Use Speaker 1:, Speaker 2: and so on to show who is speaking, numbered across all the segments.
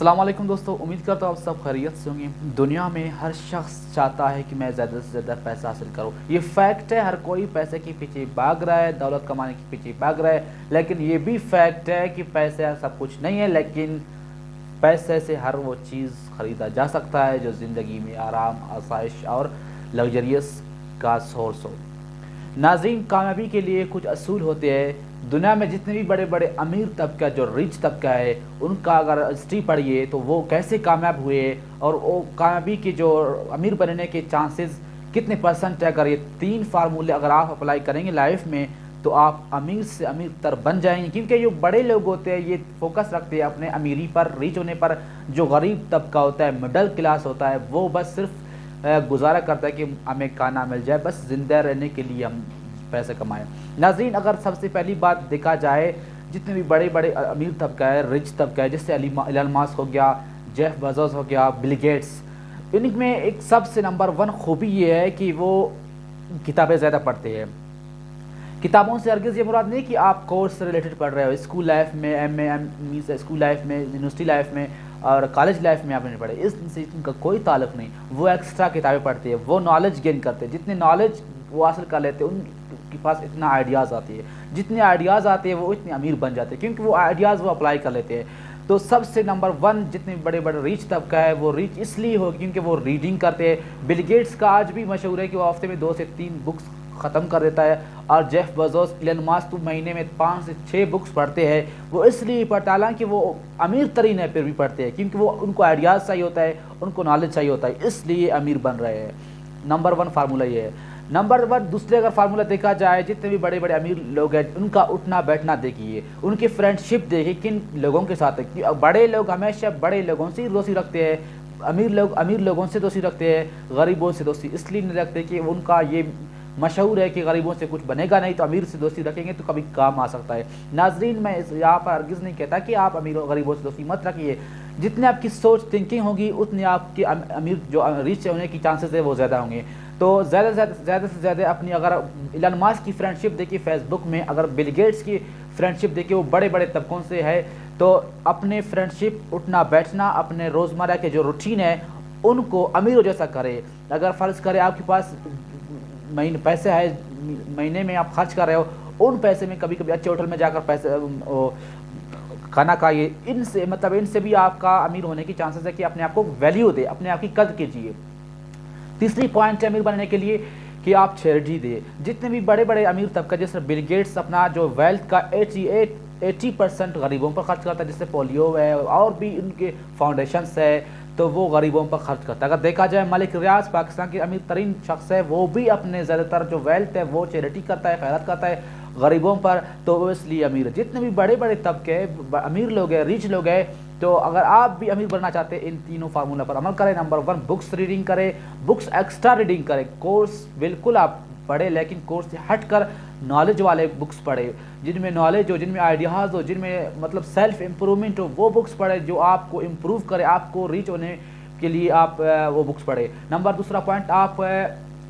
Speaker 1: السلام علیکم دوستو، امید کرتا ہوں آپ سب خیریت سے ہوں گے۔ دنیا میں ہر شخص چاہتا ہے کہ میں زیادہ سے زیادہ پیسہ حاصل کروں، یہ فیکٹ ہے۔ ہر کوئی پیسے کے پیچھے بھاگ رہا ہے، دولت کمانے کے پیچھے بھاگ رہا ہے، لیکن یہ بھی فیکٹ ہے کہ پیسے سب کچھ نہیں ہے، لیکن پیسے سے ہر وہ چیز خریدا جا سکتا ہے جو زندگی میں آرام، آسائش اور لگژریس کا سورس ہو۔ ناظرین، کامیابی کے لیے کچھ اصول ہوتے ہیں۔ دنیا میں جتنے بھی بڑے بڑے امیر طبقہ، جو ریچ طبقہ ہے، ان کا اگر ہسٹری پڑھیے تو وہ کیسے کامیاب ہوئے اور وہ کامیابی کے جو امیر بننے کے چانسز کتنے پرسنٹ ہے۔ اگر یہ 3 فارمولے اگر آپ اپلائی کریں گے لائف میں تو آپ امیر سے امیر تر بن جائیں گے، کیونکہ جو بڑے لوگ ہوتے ہیں یہ فوکس رکھتے ہیں اپنے امیری پر، ریچ ہونے پر۔ جو غریب طبقہ ہوتا ہے، مڈل کلاس ہوتا ہے، وہ بس صرف گزارا کرتا ہے کہ ہمیں کھانا مل جائے، بس زندہ رہنے کے لیے ہم پیسے کمائیں۔ ناظرین، اگر سب سے پہلی بات دیکھا جائے، جتنے بھی بڑے بڑے امیر طبقہ ہے، ریچ طبقہ ہے، جیسے ایلن ماسک ہو گیا، جیف بیزوس ہو گیا، بل گیٹس، ان میں ایک سب سے نمبر 1 خوبی یہ ہے کہ وہ کتابیں زیادہ پڑھتے ہیں۔ کتابوں سے ہرگز یہ مراد نہیں کہ آپ کورس سے ریلیٹڈ پڑھ رہے ہو، اسکول لائف میں ایم اے ایم ای سے، اسکول لائف میں، یونیورسٹی لائف میں اور کالج لائف میں آپ نے پڑھے، اس سے ان کا کوئی تعلق نہیں۔ وہ ایکسٹرا کتابیں پڑھتے ہیں، وہ نالج گین کرتے ہیں، جتنے نالج وہ حاصل کر لیتے ہیں ان کے پاس اتنا آئیڈیاز آتی ہے، جتنے آئیڈیاز آتے ہیں وہ اتنے امیر بن جاتے ہیں، کیونکہ وہ آئیڈیاز وہ اپلائی کر لیتے ہیں۔ تو سب سے نمبر 1 جتنے بڑے بڑے ریچ طبقہ ہے، وہ ریچ اس لیے ہو کیونکہ وہ ریڈنگ کرتے ہیں۔ بل گیٹس کا آج بھی مشہور ہے کہ وہ ہفتے میں 2 سے 3 بکس ختم کر دیتا ہے، اور جیف بیزوس، ایلن ماسک تو مہینے میں 5 سے 6 بکس پڑھتے ہیں۔ وہ اس لیے پڑھتے ہیں، حالانکہ وہ امیر ترین ہے پھر بھی پڑھتے ہیں، کیونکہ وہ ان کو آئیڈیاز چاہیے ہوتا ہے، ان کو نالج چاہیے ہوتا ہے، اس لیے امیر بن رہے ہیں۔ نمبر 1 فارمولہ یہ ہے۔ نمبر 1 دوسرے اگر فارمولہ دیکھا جائے، جتنے بھی بڑے بڑے امیر لوگ ہیں ان کا اٹھنا بیٹھنا دیکھیے، ان کی فرینڈ شپ دیکھیے، کن لوگوں کے ساتھ ہے۔ بڑے لوگ ہمیشہ بڑے لوگوں سے دوستی رکھتے ہیں، امیر لوگوں سے دوستی رکھتے ہیں، غریبوں سے دوستی اس لیے نہیں رکھتے کہ ان کا یہ مشہور ہے کہ غریبوں سے کچھ بنے گا نہیں، تو امیر سے دوستی رکھیں گے تو کبھی کام آ سکتا ہے۔ ناظرین، میں یہاں پر ہرگز نہیں کہتا کہ آپ امیر و غریبوں سے دوستی مت رکھیے، جتنے آپ کی سوچ تھنکنگ ہوگی اتنے آپ کے امیر جو ریچ ہونے کی چانسز ہے وہ زیادہ ہوں گے۔ تو زیادہ سے زیادہ اپنی، اگر ایلن ماسک کی فرینڈ شپ دیکھیے فیس بک میں، اگر بل گیٹس کی فرینڈ شپ دیکھیے وہ بڑے بڑے طبقوں سے ہے، تو اپنے فرینڈ شپ، اٹھنا بیٹھنا، اپنے روزمرہ کے جو روٹین ہے ان کو امیروں جیسا کرے۔ اگر فرض کرے آپ کے پاس پیسے ہے، مہینے میں آپ خرچ کر رہے ہو، ان پیسے میں کبھی کبھی اچھے ہوٹل میں جا کر پیسے کھانا کھائیے، ان سے بھی آپ کا امیر ہونے کی چانسز ہے کہ اپنے آپ کو ویلیو دے، اپنے آپ کی قدر کیجیے۔ تیسری پوائنٹ ہے امیر بننے کے لیے کہ آپ چیریٹی دے۔ جتنے بھی بڑے بڑے امیر طبقہ، جیسے بل گیٹس اپنا جو ویلتھ کا 80% غریبوں پر خرچ کرتا ہے، جیسے پولیو ہے اور بھی ان کے فاؤنڈیشنس ہے، تو وہ غریبوں پر خرچ کرتا ہے۔ اگر دیکھا جائے ملک ریاض پاکستان کے امیر ترین شخص ہے، وہ بھی اپنے زیادہ تر جو ویلتھ ہے وہ چیریٹی کرتا ہے، خیرات کرتا ہے غریبوں پر، تو وہ اس لیے امیر ہے۔ جتنے بھی بڑے بڑے طبقے امیر لوگ ہیں، ریچ لوگ ہیں، تو اگر آپ بھی امیر بننا چاہتے ہیں ان تینوں فارمولہ پر عمل کریں۔ نمبر 1 بکس ریڈنگ کریں، بکس ایکسٹرا ریڈنگ کریں، کورس بالکل آپ پڑھیں لیکن کورس سے ہٹ کر نالج والے بکس پڑھیں، جن میں نالج ہو، جن میں آئیڈیاز ہو، جن میں سیلف امپرومنٹ ہو، وہ بکس پڑھیں جو آپ کو امپروو کرے، آپ کو ریچ ہونے کے لیے آپ وہ بکس پڑھیں۔ نمبر 2 پوائنٹ، آپ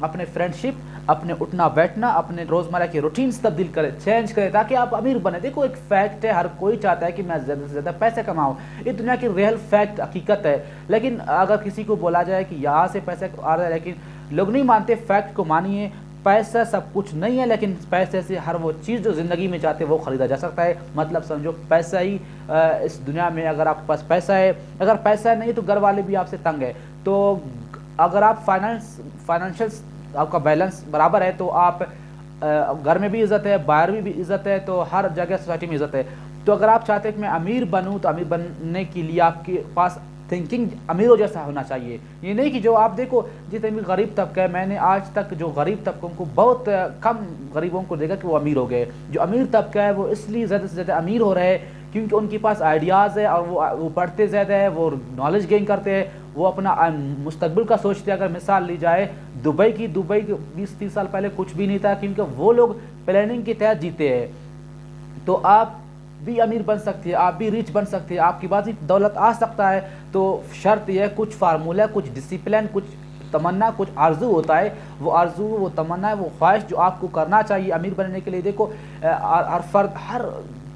Speaker 1: اپنے فرینڈ شپ، اپنے اٹھنا بیٹھنا، اپنے روزمرہ کے روٹینز تبدیل کریں، چینج کریں تاکہ آپ امیر بنیں۔ دیکھو ایک فیکٹ ہے، ہر کوئی چاہتا ہے کہ میں زیادہ سے زیادہ پیسے کماؤں، یہ دنیا کی ریئل فیکٹ حقیقت ہے۔ لیکن اگر کسی کو بولا جائے کہ یہاں سے پیسے آ رہا ہے، لیکن لوگ نہیں مانتے، فیکٹ کو مانیے، پیسہ سب کچھ نہیں ہے، لیکن پیسے سے ہر وہ چیز جو زندگی میں چاہتے ہیں وہ خریدا جا سکتا ہے۔ مطلب سمجھو پیسہ ہی اس دنیا میں، اگر آپ کے پاس پیسہ ہے، اگر پیسہ نہیں تو گھر والے بھی آپ سے تنگ ہے، تو اگر آپ فائنینشیل آپ کا بیلنس برابر ہے تو آپ گھر میں بھی عزت ہے، باہر بھی عزت ہے، تو ہر جگہ سوسائٹی میں عزت ہے۔ تو اگر آپ چاہتے ہیں کہ میں امیر بنوں، تو امیر بننے کے لیے آپ کے پاس تھنکنگ امیروں جیسا ہونا چاہیے۔ یہ نہیں کہ جو آپ دیکھو جتنے بھی غریب طبقہ ہے، میں نے آج تک جو غریب طبقوں کو بہت کم غریبوں کو دیکھا کہ وہ امیر ہو گئے۔ جو امیر طبقہ ہے وہ اس لیے زیادہ سے زیادہ امیر ہو رہے ہیں کیونکہ ان کے پاس آئیڈیاز ہے، اور وہ پڑھتے زیادہ ہے، وہ نالج گین کرتے ہیں، وہ اپنا مستقبل کا سوچتے ہیں۔ اگر مثال لی جائے دبئی 20-30 سال پہلے کچھ بھی نہیں تھا، کیونکہ وہ لوگ پلاننگ کے تحت جیتے ہیں۔ تو آپ بھی امیر بن سکتے ہیں، آپ بھی ریچ بن سکتے ہیں، آپ کے پاس بھی دولت آ سکتا ہے۔ تو شرط یہ کچھ فارمولہ، کچھ ڈسپلن، کچھ تمنا، کچھ آرزو ہوتا ہے، وہ آرزو، وہ تمنا ہے، وہ خواہش جو آپ کو کرنا چاہیے امیر بننے کے لیے۔ دیکھو ہر فرد، ہر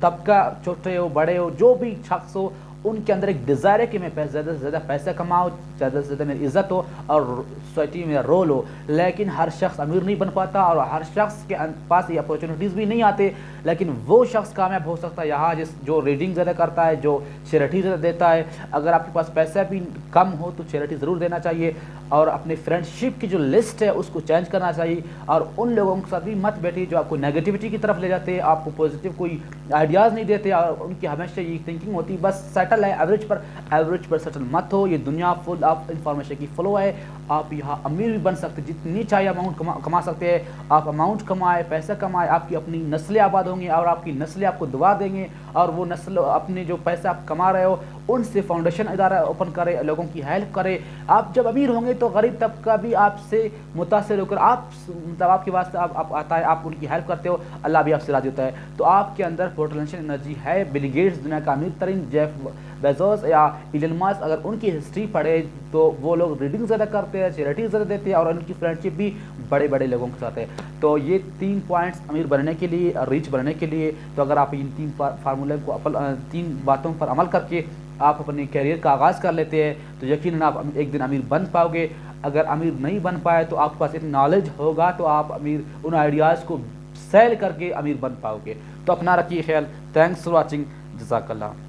Speaker 1: طبقہ، چھوٹے ہو بڑے ہو، جو بھی شخص ہو، ان کے اندر ایک ڈیزائر ہے کہ میں زیادہ سے زیادہ پیسہ کماؤں، زیادہ سے زیادہ میری عزت ہو اور سوسائٹی میں رول ہو. لیکن ہر شخص امیر نہیں بن پاتا اور ہر شخص کے پاس یہ اپورچونیٹیز بھی نہیں آتے. لیکن وہ شخص کامیاب ہو سکتا ہے یہاں جو ریڈنگ زیادہ کرتا ہے، جو چیریٹی زیادہ دیتا ہے. اگر آپ کے پاس پیسہ بھی کم ہو تو چیریٹی ضرور دینا چاہیے، اور اپنے فرینڈ شپ کی جو لسٹ ہے اس کو چینج کرنا چاہیے. اور ان لوگوں کے ساتھ بھی مت بیٹھیے جو آپ کو نیگیٹیوٹی کی طرف لے جاتے ہیں، آپ کو پازیٹیو کوئی آئیڈیاز نہیں دیتے، اور ان کی ہمیشہ یہ تھنکنگ ہوتی بس سیٹل ہے ایوریج پر سیٹل مت ہو. یہ دنیا فل آف انفارمیشن کی فلو ہے. آپ یہاں امیر بھی بن سکتے، جتنی چاہیے اماؤنٹ کما سکتے ہیں. آپ اماؤنٹ کمائے، پیسہ کمائے، آپ کی اپنی نسلیں آباد ہوں گی اور آپ کی نسلیں آپ کو دعا دیں گے. اور وہ نسل اپنے جو پیسہ آپ کما رہے ہو ان سے فاؤنڈیشن ادارہ اوپن کرے، لوگوں کی ہیلپ کرے. آپ جب امیر ہوں گے تو غریب طبقہ بھی آپ سے متاثر ہو کر آپ کے واسطے آپ آتا ہے، آپ ان کی ہیلپ کرتے ہو، اللہ بھی آپ سے راضی ہوتا ہے. تو آپ کے اندر پوٹینشیل انرجی ہے. بل گیٹس دنیا کا امیر ترین، جیف بیزوس یا ایلن ماسک، اگر ان کی ہسٹری پڑھے تو وہ لوگ ریڈنگ زیادہ کرتے ہیں، چیریٹی زیادہ دیتے ہیں، اور ان کی فرینڈ شپ بھی بڑے بڑے لوگوں کے ساتھ ہے. تو یہ 3 پوائنٹس امیر بننے کے لیے، ریچ بننے کے لیے. تو اگر آپ ان 3 فارمولے کو 3 باتوں پر عمل کر کے آپ اپنے کیریئر کا آغاز کر لیتے ہیں تو یقیناً آپ ایک دن امیر بن پاؤ گے. اگر امیر نہیں بن پائے تو آپ کے پاس اتنی نالج ہوگا تو آپ امیر ان آئیڈیاز کو سیل کر کے امیر بن پاؤ گے. تو اپنا رکھیے خیال. Thanks for watching. جزاک اللہ.